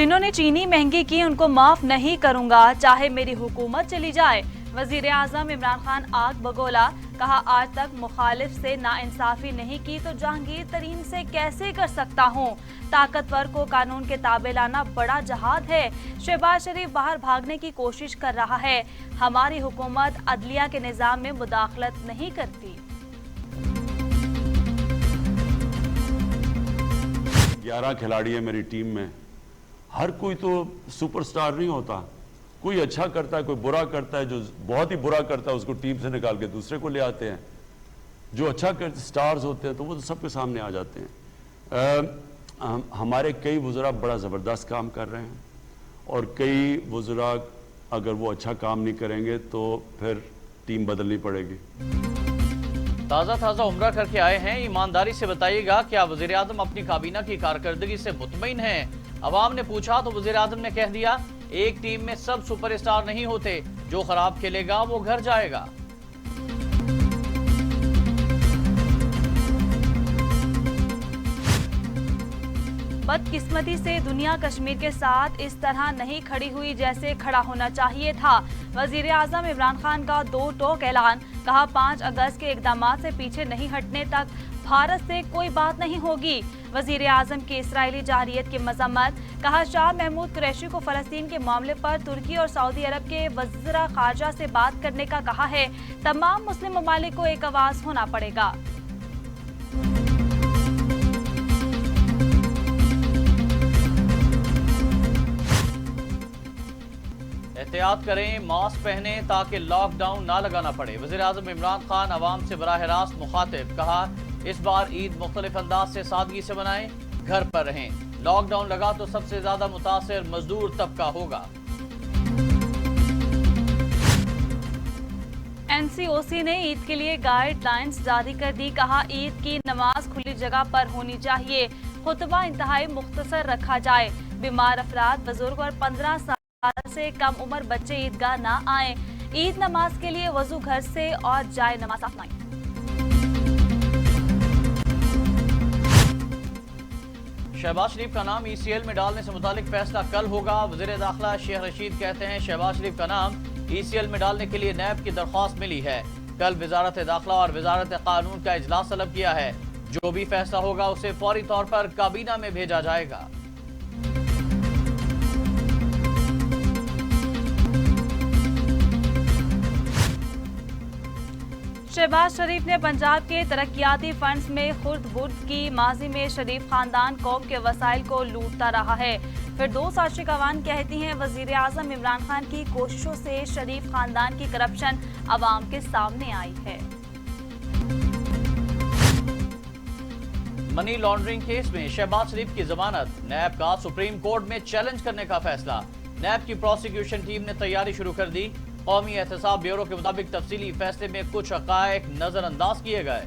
जिन्होंने चीनी महंगी की उनको माफ नहीं करूंगा, चाहे मेरी हुकूमत चली जाए। वजीर आजम इमरान खान आग बगोला, कहा आज तक मुखालिफ से नाइंसाफी नहीं की तो जहांगीर तरीन से कैसे कर सकता हूँ। ताकतवर को कानून के ताबे लाना बड़ा जहाद है। शहबाज शरीफ बाहर भागने की कोशिश कर रहा है। हमारी हुकूमत अदलिया के निजाम में मुदाखलत नहीं करती। 11 खिलाड़ी है मेरी टीम में। हर कोई तो सुपरस्टार नहीं होता, कोई अच्छा करता है, कोई बुरा करता है। जो बहुत ही बुरा करता है उसको टीम से निकाल के दूसरे को ले आते हैं। जो अच्छा करते स्टार्स होते हैं तो वो तो सबके सामने आ जाते हैं। हमारे कई वज़रा बड़ा ज़बरदस्त काम कर रहे हैं और कई वज़रा अगर वो अच्छा काम नहीं करेंगे तो फिर टीम बदलनी पड़ेगी। ताज़ा उम्रा करके आए हैं, ईमानदारी से बताइएगा क्या वज़ीर आज़म अपनी काबीना की कारकर्दगी से मुतमईन हैं? अवाम ने पूछा तो वज़ीर आज़म ने कह दिया एक टीम में सब सुपरस्टार नहीं होते, जो खराब खेलेगा वो घर जाएगा। बदकिस्मती से दुनिया कश्मीर के साथ इस तरह नहीं खड़ी हुई जैसे खड़ा होना चाहिए था। वजीर आजम इमरान खान का दो टोक ऐलान, कहा 5 अगस्त के इकदामात से पीछे नहीं हटने तक भारत से कोई बात नहीं होगी। वजीर आजम की इसराइली जारहियत की मजम्मत, कहा शाह महमूद कुरैशी को फलस्तीन के मामले पर तुर्की और सऊदी अरब के वज़ीर खारजा से बात करने का कहा है। तमाम मुस्लिम ममालिक को एक आवाज होना पड़ेगा। एहतियात करें, मास्क पहने ताकि लॉकडाउन ना लगाना पड़े। वज़ीर आज़म इमरान खान अवाम से बराह रास्त मुखातिब, कहा इस बार ईद मुख्तलिफ अंदाज से सादगी से मनाएं, घर पर रहें। लॉकडाउन लगा तो सबसे ज्यादा मुतासिर मजदूर तबका होगा। NCOC ने ईद के लिए गाइडलाइंस जारी कर दी, कहा ईद की नमाज खुली जगह पर होनी चाहिए, खुतबा इंतहाई मुख्तसर रखा जाए, बीमार अफराद, बुजुर्ग और 15 साल से कम उम्र बच्चे ईदगाह ना आए। ईद नमाज के लिए वजू घर से और जाए नमाज अपनाएं। शहबाज शरीफ का नाम ECL में डालने से मुतालिक फैसला कल होगा। वज़ीर दाखिला शेख रशीद कहते हैं शहबाज शरीफ का नाम ECL में डालने के लिए नैब की दरख्वास्त मिली है। कल वजारत दाखिला और वजारत कानून का इजलास तलब किया है। जो भी फैसला होगा उसे फौरी तौर पर काबीना में भेजा जाएगा। शहबाज शरीफ ने पंजाब के तरक्याती फंड्स में खुर्द बुर्द की। माजी में शरीफ खानदान कौम के वसाइल को लूटता रहा है। फिरदौस आशिक अवान कहती हैं वजीर आजम इमरान खान की कोशिशों से शरीफ खानदान की करप्शन अवाम के सामने आई है। मनी लॉन्ड्रिंग केस में शहबाज शरीफ की जमानत, नैब का सुप्रीम कोर्ट में चैलेंज करने का फैसला। नैब की प्रोसिक्यूशन टीम ने तैयारी शुरू कर दी। कौमी एहतसाब ब्यूरो के मुताबिक तफसीली फैसले में कुछ हक़ाइक़ नजरअंदाज किए गए।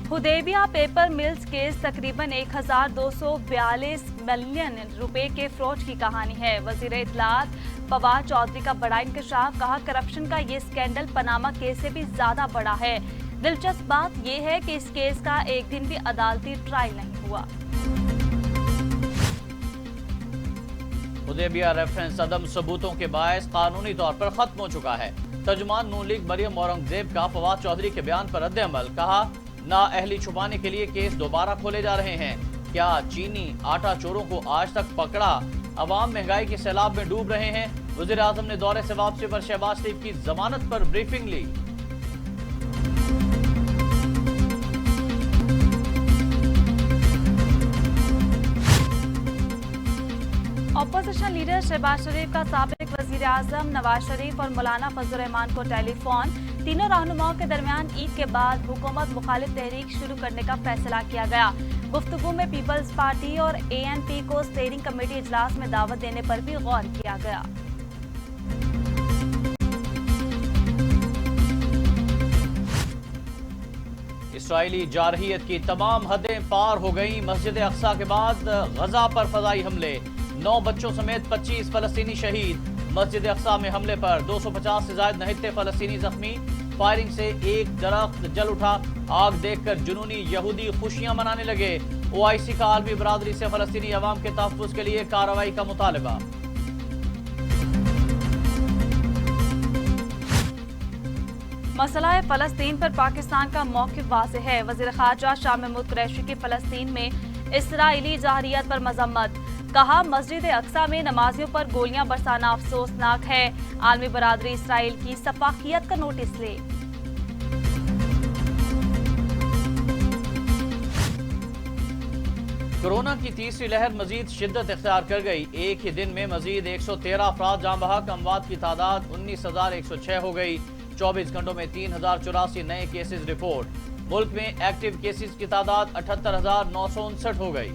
हुदैबिया पेपर मिल्स केस तकरीबन 1242 मिलियन रुपए के फ्रॉड की कहानी है। वजीर इत्तलात फवाद चौधरी का बड़ा इंकशाफ, कहा करप्शन का ये स्कैंडल पनामा केस से भी ज्यादा बड़ा है। दिलचस्प बात यह है कि इस केस का एक दिन भी अदालती ट्रायल नहीं हुआ। हुदैबिया रेफरेंस अदम सबूतों के बायस कानूनी तौर पर खत्म हो चुका है। तर्जुमान नून लीग मरियम औरंगजेब का फवाद चौधरी के बयान पर रद्द-ए-अमल, कहा नाअहली छुपाने के लिए केस दोबारा खोले जा रहे हैं। क्या चीनी आटा चोरों को आज तक पकड़ा? अवाम महंगाई के सैलाब में डूब रहे हैं। वज़ीर आज़म ने दौरे से वापसी पर शहबाज शरीफ की जमानत पर ब्रीफिंग ली। अपोजिशन लीडर शहबाज शरीफ का साबिक वजीर आजम नवाज शरीफ और मौलाना फजल रहमान को टेलीफोन। तीनों रहनुमाओं के दरमियान ईद के बाद हुकूमत मुखालिफ तहरीक शुरू करने का फैसला किया गया। गुफ्तगू में पीपल्स पार्टी और ANP को स्टीयरिंग कमेटी इजलास में दावत देने पर भी गौर किया गया। इसराइली जारहियत की तमाम हदें पार हो गई। मस्जिद अक्सा के बाद गजा पर फजाई हमले, 9 बच्चों समेत 25 फलस्तीनी शहीद। मस्जिद अक्सा में हमले पर 250 से ज्यादा नहित्ते फलस्तीनी जख्मी। फायरिंग से एक दरख्त जल उठा। आग देखकर जुनूनी यहूदी खुशियां मनाने लगे। ओआईसी का आलमी बरादरी से फलस्तीनी अवाम के तहफ्फुज़ के लिए कार्रवाई का मुतालबा। मसला फ़लस्तीन पर पाकिस्तान का मौक़िफ़ वाज़ेह है। वज़ीर ख़ारजा शाह महमूद कुरैशी की फ़लस्तीन में इसराइली जाहिरियत पर मज़म्मत। कहा, मस्जिद अक्सा में नमाजियों पर गोलियां बरसाना अफसोसनाक है। आलमी बरादरी इसराइल की सफाकियत का नोटिस ले। कोरोना की तीसरी लहर मजीद शिद्दत इख्तियार कर गई। एक ही दिन में मजीद 113 अफराद जाँ बहक। अमवात की तादाद 19,106 हो गई। 24 घंटों में 3,084 नए केसेस रिपोर्ट। मुल्क में एक्टिव केसेस की तादाद 78,959 हो गई।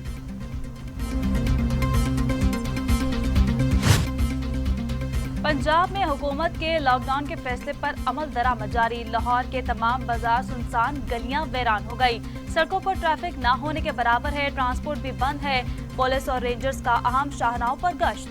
पंजाब में हुकूमत के लॉकडाउन के फैसले पर अमल दरामद जारी। लाहौर के तमाम बाजार सुनसान, गलियां वीरान हो गई। सड़कों पर ट्रैफिक न होने के बराबर है। ट्रांसपोर्ट भी बंद है। पुलिस और रेंजर्स का अहम शाहराहों पर गश्त।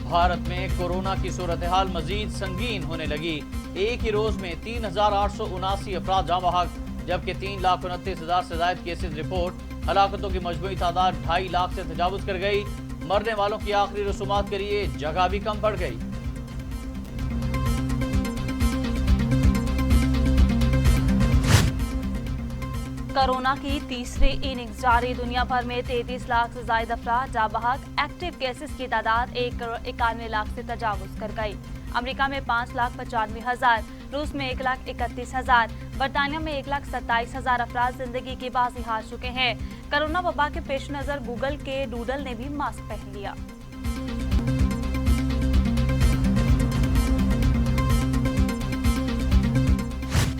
भारत में कोरोना की सूरत हाल मजीद संगीन होने लगी। एक ही रोज में 3,879 अफराद जाँ बहक, जबकि 3,29,000 से ज्यादा केसेस रिपोर्ट। हलाकतों की मजमूई तादाद 2.5 लाख से तजावुज कर गई। मरने वालों की आखिरी रसूमात के लिए जगह भी कम पड़ गई। कोरोना की तीसरी इनिंग्स जारी। दुनिया भर में 33 लाख से ज्यादा अफराद जाँ बहक। एक्टिव केसेस की तादाद 1,91,00,000 से तजावुज कर गई। अमेरिका में 5,95,000, रूस में 1,31,000, बरतानिया में 1,27,000 अफराद जिंदगी की बाजी हार चुके हैं। कोरोना वबा के पेश नजर गूगल के डूडल ने भी मास्क पहन लिया।